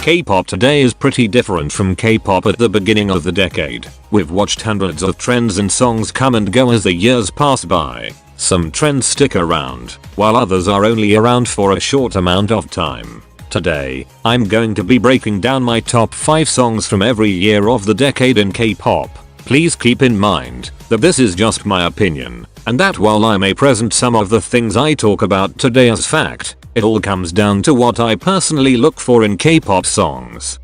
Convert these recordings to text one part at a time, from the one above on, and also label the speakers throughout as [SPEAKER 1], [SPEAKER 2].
[SPEAKER 1] K-pop today is pretty different from K-pop at the beginning of the decade. We've watched hundreds of trends and songs come and go as the years pass by. Some trends stick around, while others are only around for a short amount of time. Today, I'm going to be breaking down my top 5 songs from every year of the decade in K-pop. Please keep in mind that this is just my opinion, and that while I may present some of the things I talk about today as fact, it all comes down to what I personally look for in K-pop songs.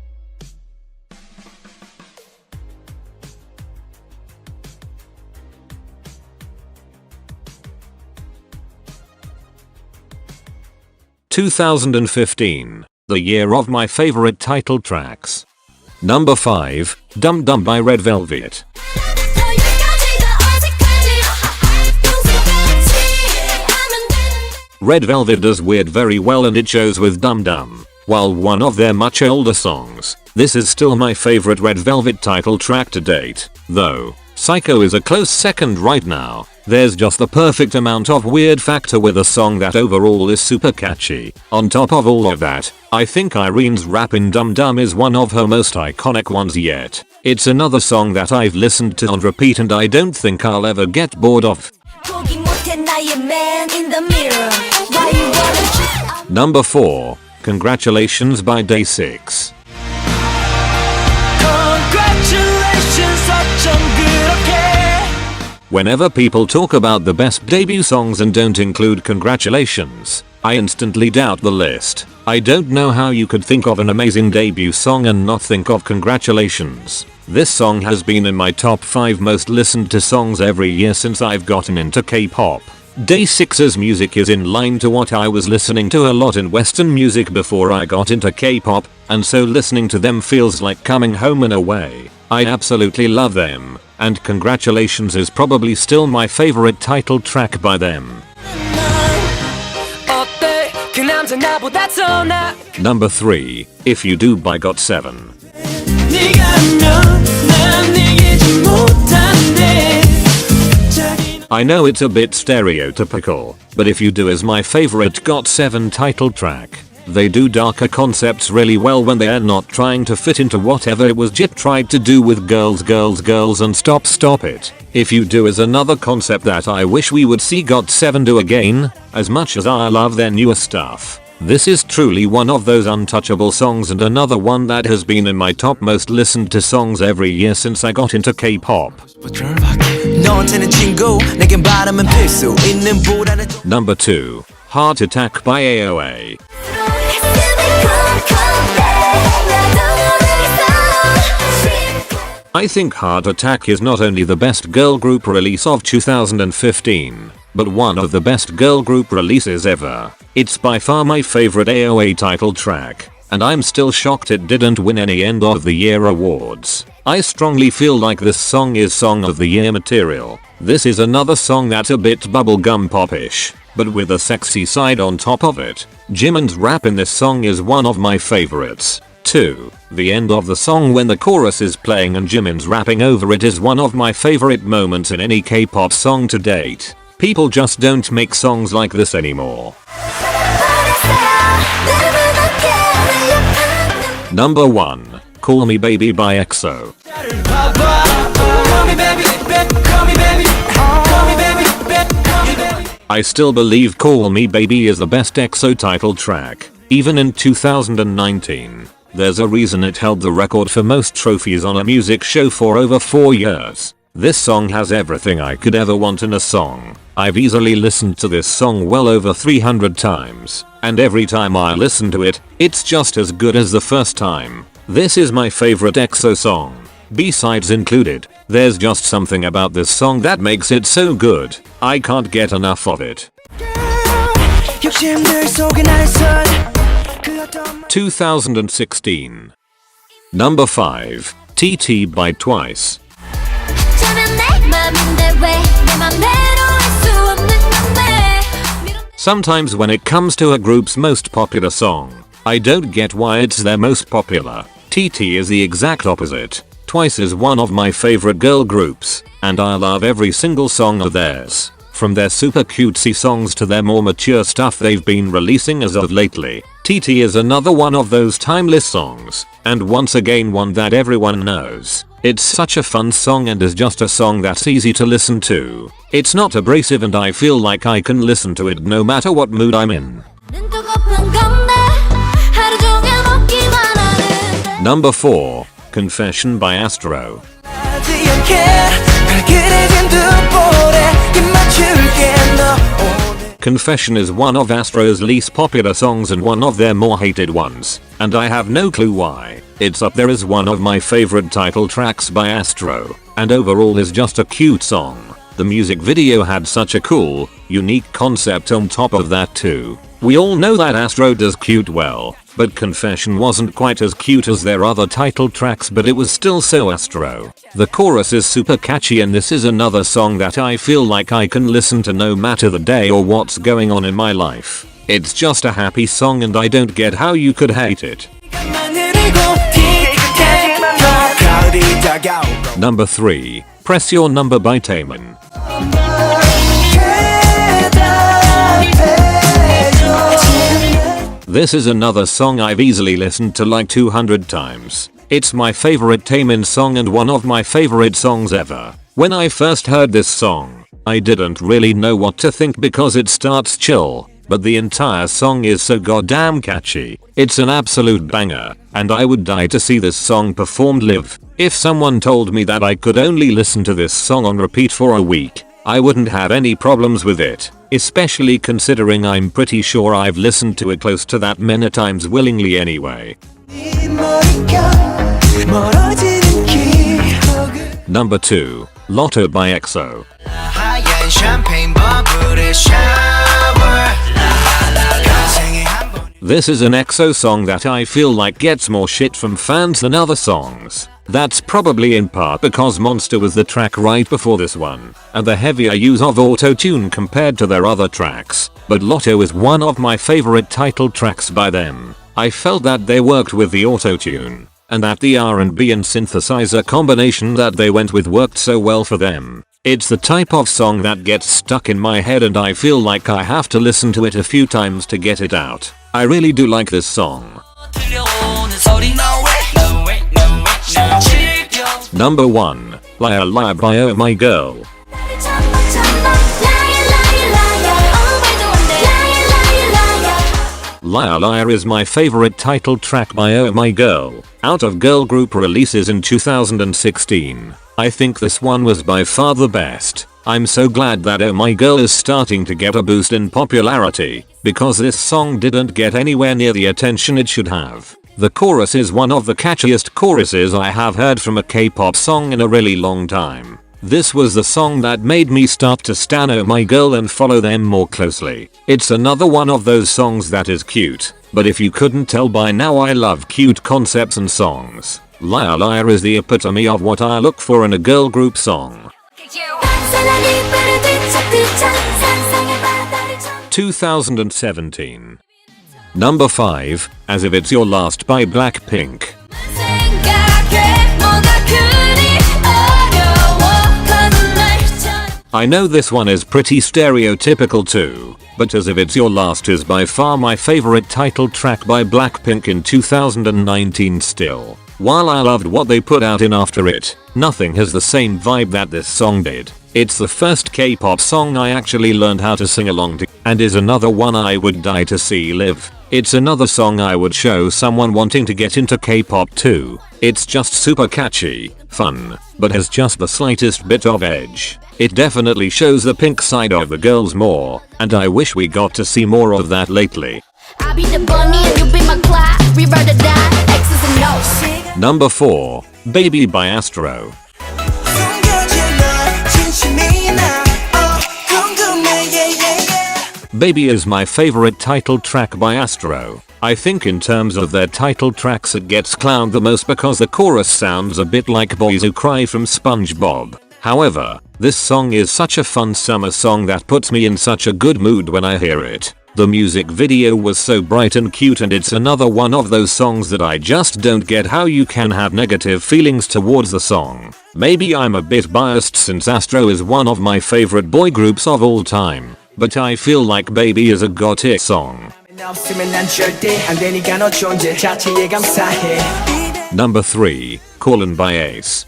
[SPEAKER 1] (2015), the year of my favorite title tracks. Number 5, Dum Dum by Red Velvet. Red Velvet does weird very well and it shows with Dum Dum. While one of their much older songs, this is still my favorite Red Velvet title track to date. Though, Psycho is a close second right now. There's just the perfect amount of weird factor with a song that overall is super catchy. On top of all of that, I think Irene's rap in Dum Dum is one of her most iconic ones yet. It's another song that I've listened to on repeat and I don't think I'll ever get bored of. Number 4, Congratulations by Day 6. Whenever people talk about the best debut songs and don't include Congratulations, I instantly doubt the list. I don't know how you could think of an amazing debut song and not think of Congratulations. This song has been in my top 5 most listened to songs every year since I've gotten into K-pop. Day 6's music is in line to what I was listening to a lot in Western music before I got into K-pop, and so listening to them feels like coming home in a way. I absolutely love them, and Congratulations is probably still my favorite title track by them. Number 3, If You Do by GOT7. I know it's a bit stereotypical, but If You Do is my favorite GOT7 title track. They do darker concepts really well when they are not trying to fit into whatever it was Jit tried to do with girls and stop it. If You Do is another concept that I wish we would see GOT7 do again, as much as I love their newer stuff. This is truly one of those untouchable songs and another one that has been in my top most listened to songs every year since I got into K-pop. Number 2, Heart Attack by AOA. I think Heart Attack is not only the best girl group release of 2015, but one of the best girl group releases ever. It's by far my favorite AOA title track, and I'm still shocked it didn't win any end of the year awards. I strongly feel like this song is song of the year material. This is another song that's a bit bubblegum pop-ish, but with a sexy side on top of it. Jimin's rap in this song is one of my favorites. 2. The end of the song when the chorus is playing and Jimin's rapping over it is one of my favorite moments in any K-pop song to date. People just don't make songs like this anymore. Number 1, Call Me Baby by EXO. I still believe Call Me Baby is the best EXO title track, even in 2019. There's a reason it held the record for most trophies on a music show for over 4 years. This song has everything I could ever want in a song. I've easily listened to this song well over 300 times, and every time I listen to it, it's just as good as the first time. This is my favorite EXO song. B-sides included. There's just something about this song that makes it so good. I can't get enough of it. 2016. Number 5, TT by Twice. Sometimes when it comes to a group's most popular song, I don't get why it's their most popular. TT is the exact opposite. Twice is one of my favorite girl groups, and I love every single song of theirs. From their super cutesy songs to their more mature stuff they've been releasing as of lately, TT is another one of those timeless songs, and once again one that everyone knows. It's such a fun song and is just a song that's easy to listen to. It's not abrasive and I feel like I can listen to it no matter what mood I'm in. Number 4. Confession by ASTRO. Confession is one of ASTRO's least popular songs and one of their more hated ones, and I have no clue why. It's up there as one of my favorite title tracks by ASTRO, and overall is just a cute song. The music video had such a cool, unique concept on top of that too. We all know that ASTRO does cute well, but Confession wasn't quite as cute as their other title tracks, but it was still so ASTRO. The chorus is super catchy and this is another song that I feel like I can listen to no matter the day or what's going on in my life. It's just a happy song and I don't get how you could hate it. Number 3. Press Your Number by Taemin. This is another song I've easily listened to like 200 times. It's my favorite Taemin song and one of my favorite songs ever. When I first heard this song, I didn't really know what to think because it starts chill, but the entire song is so goddamn catchy. It's an absolute banger, and I would die to see this song performed live. If someone told me that I could only listen to this song on repeat for a week, I wouldn't have any problems with it, especially considering I'm pretty sure I've listened to it close to that many times willingly anyway. Number 2. Lotto by EXO. This is an EXO song that I feel like gets more shit from fans than other songs. That's probably in part because Monster was the track right before this one, and the heavier use of auto-tune compared to their other tracks, but Lotto is one of my favorite title tracks by them. I felt that they worked with the auto-tune, and that the R&B and synthesizer combination that they went with worked so well for them. It's the type of song that gets stuck in my head and I feel like I have to listen to it a few times to get it out. I really do like this song. Number 1. Liar Liar by Oh My Girl. Liar Liar is my favorite title track by Oh My Girl. Out of girl group releases in 2016, I think this one was by far the best. I'm so glad that Oh My Girl is starting to get a boost in popularity, because this song didn't get anywhere near the attention it should have. The chorus is one of the catchiest choruses I have heard from a K-pop song in a really long time. This was the song that made me start to stan Oh My Girl and follow them more closely. It's another one of those songs that is cute, but if you couldn't tell by now, I love cute concepts and songs. Liar Liar is the epitome of what I look for in a girl group song. 2017. Number 5. As If It's Your Last by BLACKPINK. I know this one is pretty stereotypical too, but As If It's Your Last is by far my favorite title track by BLACKPINK in 2019 still. While I loved what they put out in after it, nothing has the same vibe that this song did. It's the first K-pop song I actually learned how to sing along to, and is another one I would die to see live. It's another song I would show someone wanting to get into K-pop too. It's just super catchy, fun, but has just the slightest bit of edge. It definitely shows the pink side of the girls more, and I wish we got to see more of that lately. I'll be the bunny and you be my Clyde. Revert or die, X's and O's. Number 4. Baby by ASTRO. Baby is my favorite title track by ASTRO. I think in terms of their title tracks it gets clowned the most because the chorus sounds a bit like Boys Who Cry from SpongeBob. However, this song is such a fun summer song that puts me in such a good mood when I hear it. The music video was so bright and cute, and it's another one of those songs that I just don't get how you can have negative feelings towards the song. Maybe I'm a bit biased since ASTRO is one of my favorite boy groups of all time, but I feel like Baby is a god-tier song. Number 3, Callin' by Ace.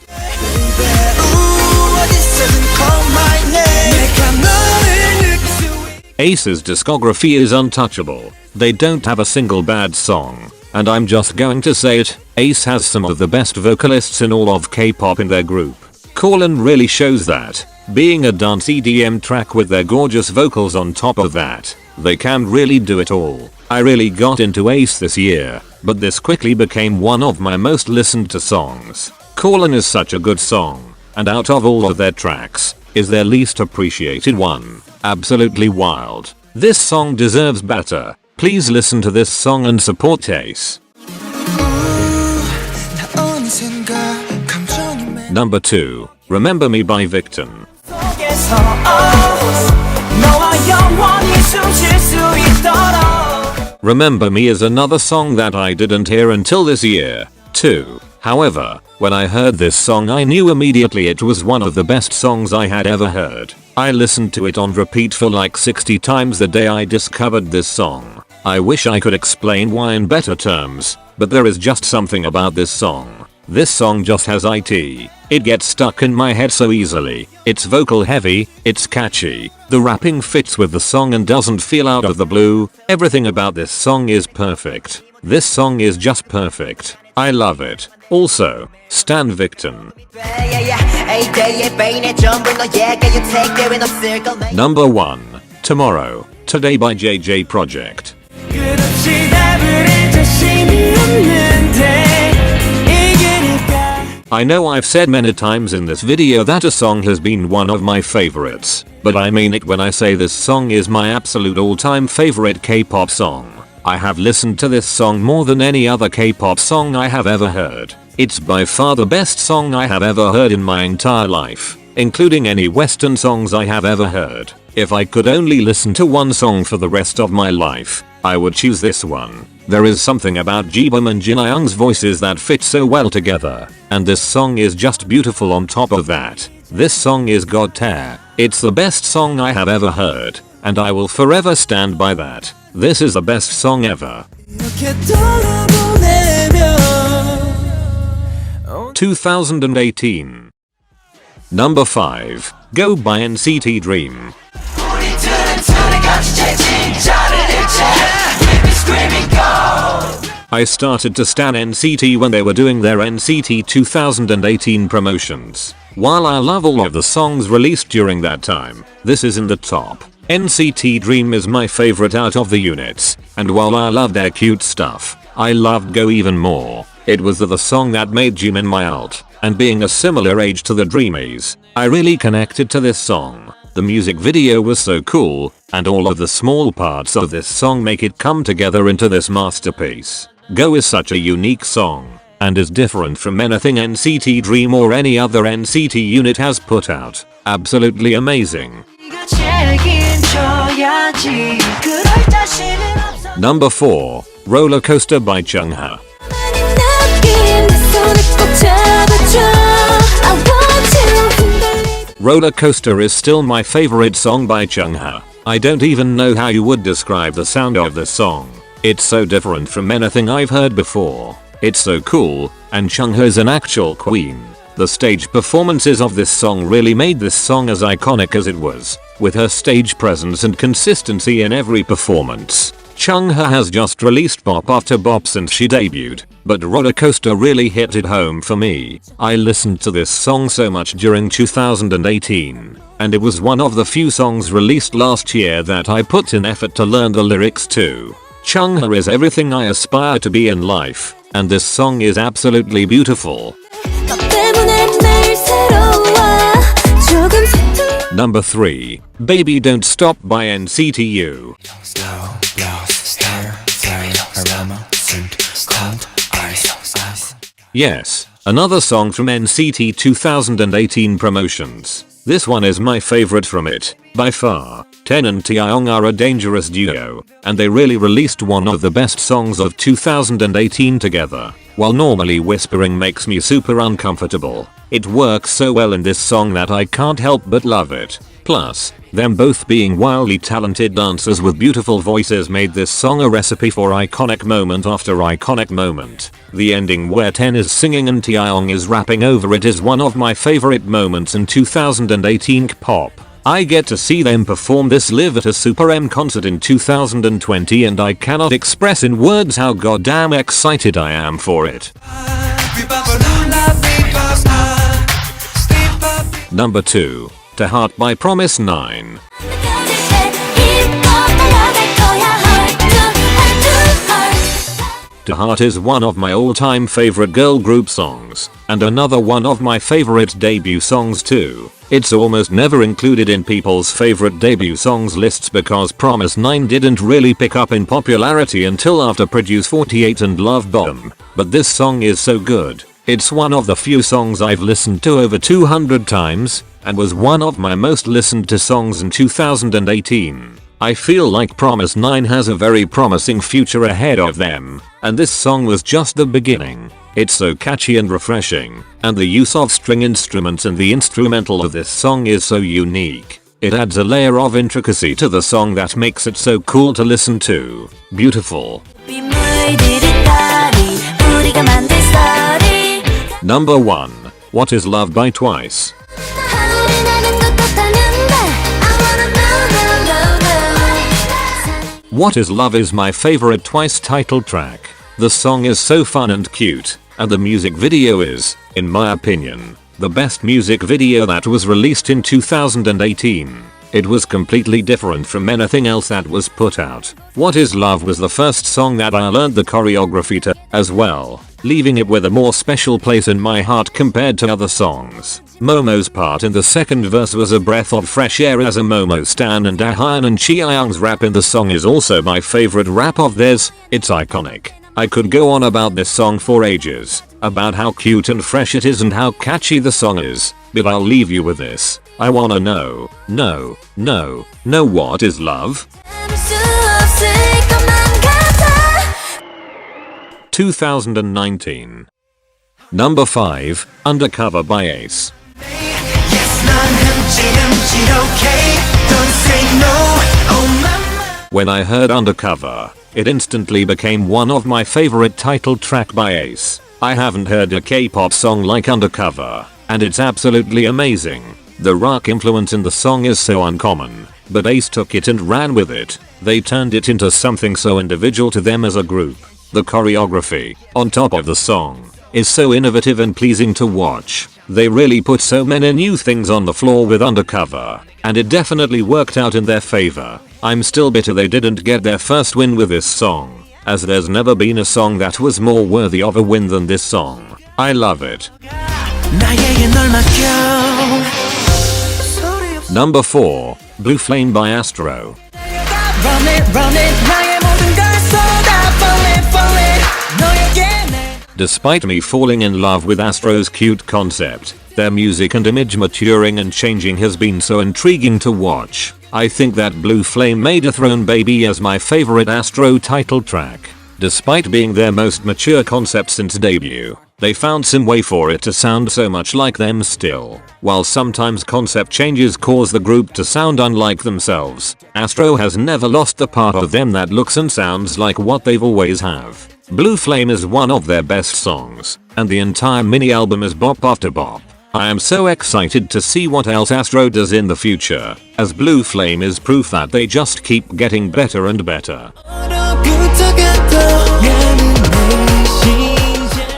[SPEAKER 1] Ace's discography is untouchable. They don't have a single bad song. And I'm just going to say it, Ace has some of the best vocalists in all of K-pop in their group. Callin' really shows that. Being a dance EDM track with their gorgeous vocals on top of that, they can really do it all. I really got into Ace this year, but this quickly became one of my most listened to songs. Callin' is such a good song, and out of all of their tracks, is their least appreciated one. Absolutely wild. This song deserves better. Please listen to this song and support Ace. Number 2, Remember Me by Victon. Remember Me is another song that I didn't hear until this year, too. However, when I heard this song I knew immediately it was one of the best songs I had ever heard. I listened to it on repeat for like 60 times the day I discovered this song. I wish I could explain why in better terms, but there is just something about this song. This song just has it. It gets stuck in my head so easily. It's vocal heavy, it's catchy, the rapping fits with the song and doesn't feel out of the blue. Everything about this song is perfect. This song is just perfect. I love it. Also, stan Victon. Number 1, Tomorrow, Today by JJ Project. I know I've said many times in this video that a song has been one of my favorites, but I mean it when I say this song is my absolute all-time favorite K-pop song. I have listened to this song more than any other K-pop song I have ever heard. It's by far the best song I have ever heard in my entire life, including any Western songs I have ever heard. If I could only listen to one song for the rest of my life, I would choose this one. There is something about Jibum and Jin Young's voices that fit so well together, and this song is just beautiful on top of that. This song is god tier. It's the best song I have ever heard, and I will forever stand by that. This is the best song ever. 2018. Number 5, Go by NCT Dream. I started to stan NCT when they were doing their NCT 2018 promotions. While I love all of the songs released during that time, this is in the top. NCT Dream is my favorite out of the units, and while I love their cute stuff, I loved Go even more. It was the song that made Jimin my alt, and being a similar age to the Dreamies, I really connected to this song. The music video was so cool, and all of the small parts of this song make it come together into this masterpiece. Go is such a unique song, and is different from anything NCT Dream or any other NCT unit has put out. Absolutely amazing. Number 4, Roller Coaster by Chungha. Roller Coaster is still my favorite song by Chungha. I don't even know how you would describe the sound of this song. It's so different from anything I've heard before. It's so cool, and Chungha is an actual queen. The stage performances of this song really made this song as iconic as it was, with her stage presence and consistency in every performance. Chungha has just released bop after bop since she debuted, but Roller Coaster really hit it home for me. I listened to this song so much during 2018, and it was one of the few songs released last year that I put in effort to learn the lyrics to. Chungha is everything I aspire to be in life, and this song is absolutely beautiful. Number 3, Baby Don't Stop by NCT. Yes, another song from NCT 2018 promotions. This one is my favorite from it, by far. Ten and Taeyong are a dangerous duo, and they really released one of the best songs of 2018 together. While normally whispering makes me super uncomfortable, it works so well in this song that I can't help but love it. Plus, them both being wildly talented dancers with beautiful voices made this song a recipe for iconic moment after iconic moment. The ending where Ten is singing and Taeyong is rapping over it is one of my favorite moments in 2018 K-pop. I get to see them perform this live at a Super M concert in 2020 and I cannot express in words how goddamn excited I am for it. Number 2. To Heart by Promise 9. To Heart is one of my all-time favorite girl group songs, and another one of my favorite debut songs too. It's almost never included in people's favorite debut songs lists because Promise 9 didn't really pick up in popularity until after Produce 48 and Love Bomb, but this song is so good. It's one of the few songs I've listened to over 200 times, and was one of my most listened to songs in 2018. I feel like Promise 9 has a very promising future ahead of them, and this song was just the beginning. It's so catchy and refreshing, and the use of string instruments in the instrumental of this song is so unique. It adds a layer of intricacy to the song that makes it so cool to listen to. Beautiful. Number 1. What is Love by Twice. What is Love is my favorite Twice title track. The song is so fun and cute, and the music video is, in my opinion, the best music video that was released in 2018. It was completely different from anything else that was put out. What is Love was the first song that I learned the choreography to, as well, leaving it with a more special place in my heart compared to other songs. Momo's part in the second verse was a breath of fresh air as a Momo stan, and Dahyun and Chaeyoung's rap in the song is also my favorite rap of theirs. It's iconic. I could go on about this song for ages, about how cute and fresh it is and how catchy the song is, but I'll leave you with this. I wanna know, what is love? 2019. Number 5, Undercover by Ace. When I heard Undercover, it instantly became one of my favorite title track by Ace. I haven't heard a K-pop song like Undercover, and it's absolutely amazing. The rock influence in the song is so uncommon, but Ace took it and ran with it. They turned it into something so individual to them as a group. The choreography, on top of the song, is so innovative and pleasing to watch. They really put so many new things on the floor with Undercover, and it definitely worked out in their favor. I'm still bitter they didn't get their first win with this song, as there's never been a song that was more worthy of a win than this song. I love it. Number 4, Blue Flame by ASTRO. Despite me falling in love with ASTRO's cute concept, their music and image maturing and changing has been so intriguing to watch. I think that Blue Flame made a Throne Baby as my favorite ASTRO title track. Despite being their most mature concept since debut, they found some way for it to sound so much like them still. While sometimes concept changes cause the group to sound unlike themselves, ASTRO has never lost the part of them that looks and sounds like what they've always have. Blue Flame is one of their best songs, and the entire mini album is bop after bop. I am so excited to see what else ASTRO does in the future, as Blue Flame is proof that they just keep getting better and better.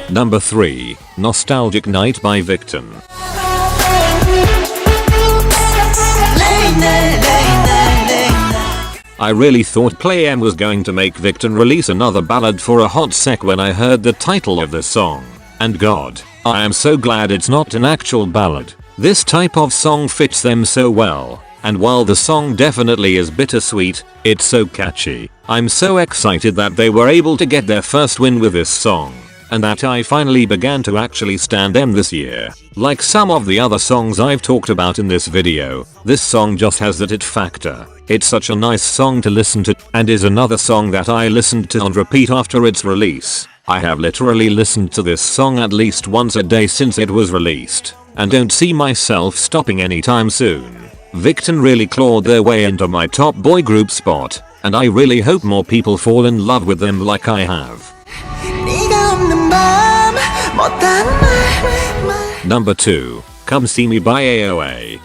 [SPEAKER 1] Number 3, Nostalgic Night by Victon. I really thought Play-M was going to make Victon release another ballad for a hot sec when I heard the title of the song. And God, I am so glad it's not an actual ballad. This type of song fits them so well, and while the song definitely is bittersweet, it's so catchy. I'm so excited that they were able to get their first win with this song, and that I finally began to actually stand them this year. Like some of the other songs I've talked about in this video, this song just has that it factor. It's such a nice song to listen to, and is another song that I listened to on repeat after its release. I have literally listened to this song at least once a day since it was released, and don't see myself stopping anytime soon. Victon really clawed their way into my top boy group spot, and I really hope more people fall in love with them like I have. Number 2. Come See Me by AOA.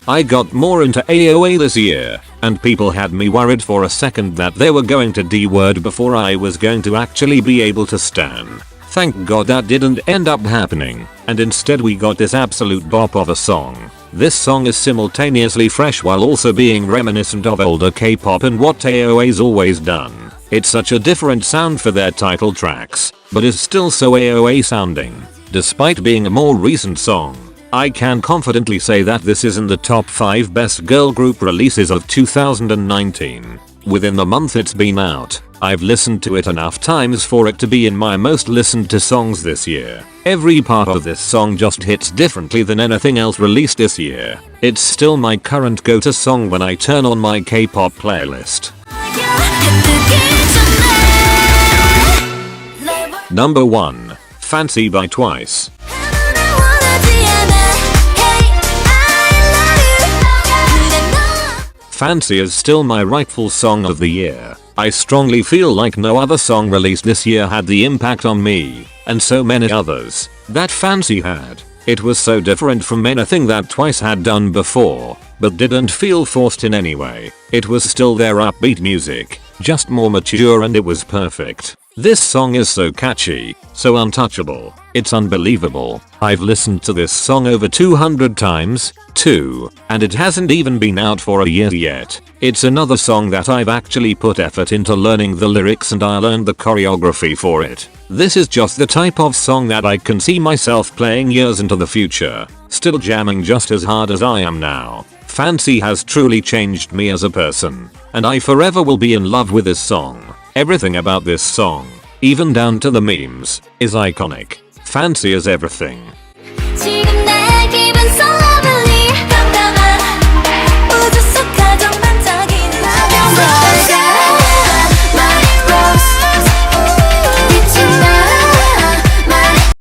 [SPEAKER 1] I got more into AOA this year, and people had me worried for a second that they were going to D-word before I was going to actually be able to stan. Thank God that didn't end up happening, and instead we got this absolute bop of a song. This song is simultaneously fresh while also being reminiscent of older K-pop and what AOA's always done. It's such a different sound for their title tracks, but is still so AOA sounding. Despite being a more recent song, I can confidently say that this is in the top 5 best girl group releases of 2019. Within the month it's been out, I've listened to it enough times for it to be in my most listened to songs this year. Every part of this song just hits differently than anything else released this year. It's still my current go-to song when I turn on my K-pop playlist. Number 1. Fancy by Twice. Fancy is still my rightful song of the year. I strongly feel like no other song released this year had the impact on me, and so many others, that Fancy had. It was so different from anything that Twice had done before, but didn't feel forced in any way. It was still their upbeat music, just more mature, and it was perfect. This song is so catchy, so untouchable, it's unbelievable. I've listened to this song over 200 times, too, and it hasn't even been out for a year yet. It's another song that I've actually put effort into learning the lyrics, and I learned the choreography for it. This is just the type of song that I can see myself playing years into the future, still jamming just as hard as I am now. Fancy has truly changed me as a person, and I forever will be in love with this song. Everything about this song, even down to the memes, is iconic. Fancy is everything.